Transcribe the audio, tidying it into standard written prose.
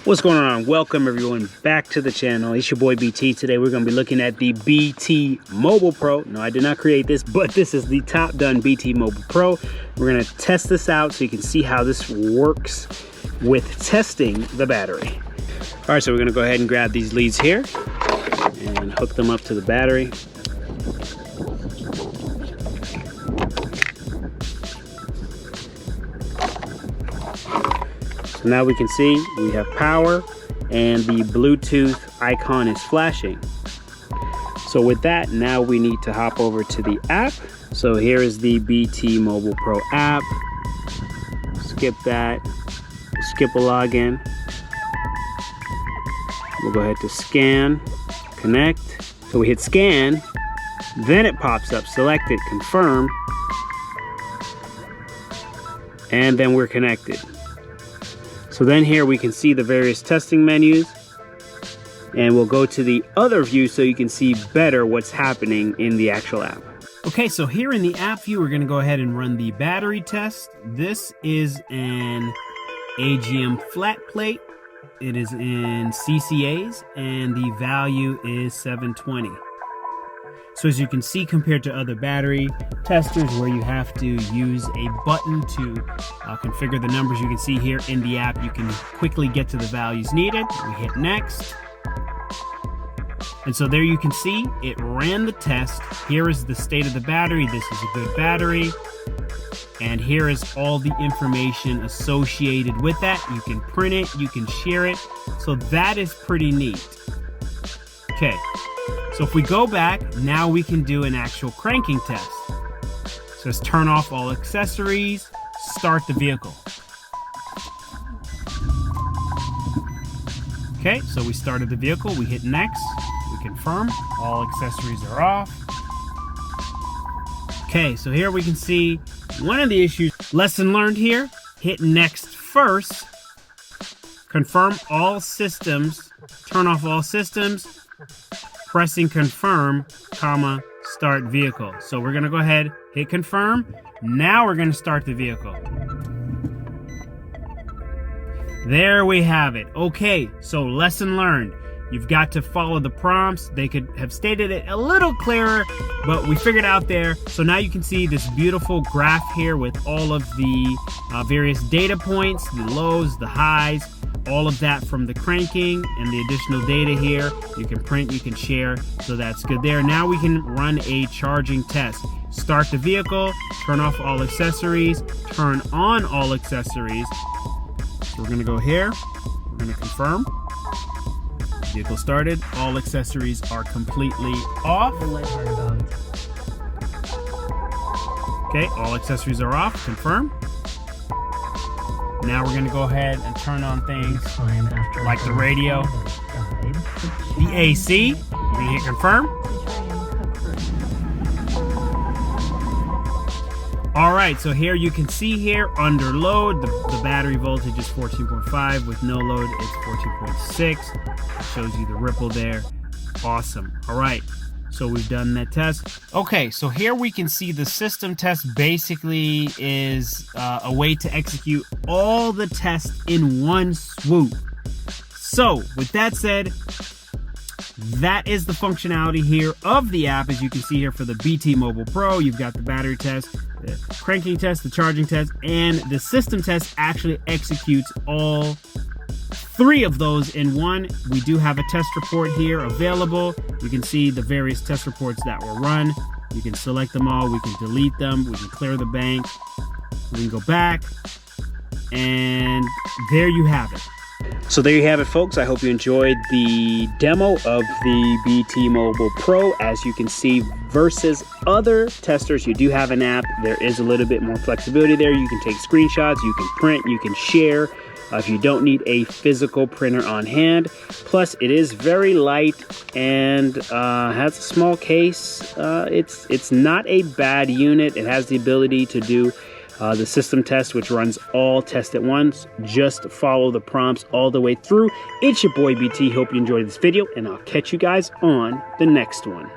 What's going on? Welcome everyone back to the channel. It's your boy BT. Today we're going to be looking at the BT Mobile Pro. No, I did not create this, but this is the TOPDON BT Mobile Pro. We're going to test this out so you can see how this works with testing the battery. All right, so we're going to go ahead and grab these leads here and hook them up to the battery. So now we can see we have power and the Bluetooth icon is flashing. So with that, now we need to hop over to the app. So here is the BT Mobile Pro app. Skip that, skip a login. We'll go ahead to scan, connect. So we hit scan, then it pops up, select it, confirm, and then we're connected. So then here we can see the various testing menus, and we'll go to the other view so you can see better what's happening in the actual app. Okay, so here in the app view, we're gonna go ahead and run the battery test. This is an AGM flat plate. It is in CCAs, and the value is 720. So as you can see, compared to other battery testers where you have to use a button to configure the numbers, you can see here in the app, you can quickly get to the values needed. We hit next. And so there you can see it ran the test. Here is the state of the battery. This is a good battery. And here is all the information associated with that. You can print it, you can share it. So that is pretty neat. Okay. So if we go back, now we can do an actual cranking test. So let's turn off all accessories, start the vehicle. Okay, so we started the vehicle, we hit next, we confirm, all accessories are off. Okay, so here we can see one of the issues. Lesson learned here, hit next first, confirm all systems, turn off all systems, pressing confirm, comma, start vehicle. So we're gonna go ahead, hit confirm. Now we're gonna start the vehicle. There we have it. Okay, so lesson learned. You've got to follow the prompts. They could have stated it a little clearer, but we figured out there. So now you can see this beautiful graph here with all of the various data points, the lows, the highs, all of that from the cranking and the additional data here. You can print, you can share, so that's good there. Now we can run a charging test. Start the vehicle, turn off all accessories, turn on all accessories. So we're gonna go here, we're gonna confirm. Vehicle started, all accessories are completely off. Okay, all accessories are off, confirm. Now we're gonna go ahead and turn on things like the radio, the AC. We're gonna hit confirm. All right, so here you can see here under load, the battery voltage is 14.5. With no load, it's 14.6. It shows you the ripple there. Awesome. All right, so we've done that test. Okay, so here we can see the system test basically is a way to execute all the tests in one swoop. So with that said, that is the functionality here of the app. As you can see here for the BT Mobile Pro, you've got the battery test, the cranking test, the charging test, and the system test actually executes all three of those in one. We do have a test report here available. You can see the various test reports that were run. You can select them all. We can delete them. We can clear the bank. We can go back. And there you have it. So there you have it, folks. I hope you enjoyed the demo of the BT Mobile Pro. As you can see, versus other testers, you do have an app. There is a little bit more flexibility there. You can take screenshots, you can print, you can share. If you don't need a physical printer on hand. Plus, it is very light and has a small case. It's not a bad unit. It has the ability to do the system test, which runs all tests at once. Just follow the prompts all the way through. It's your boy BT. Hope you enjoyed this video, and I'll catch you guys on the next one.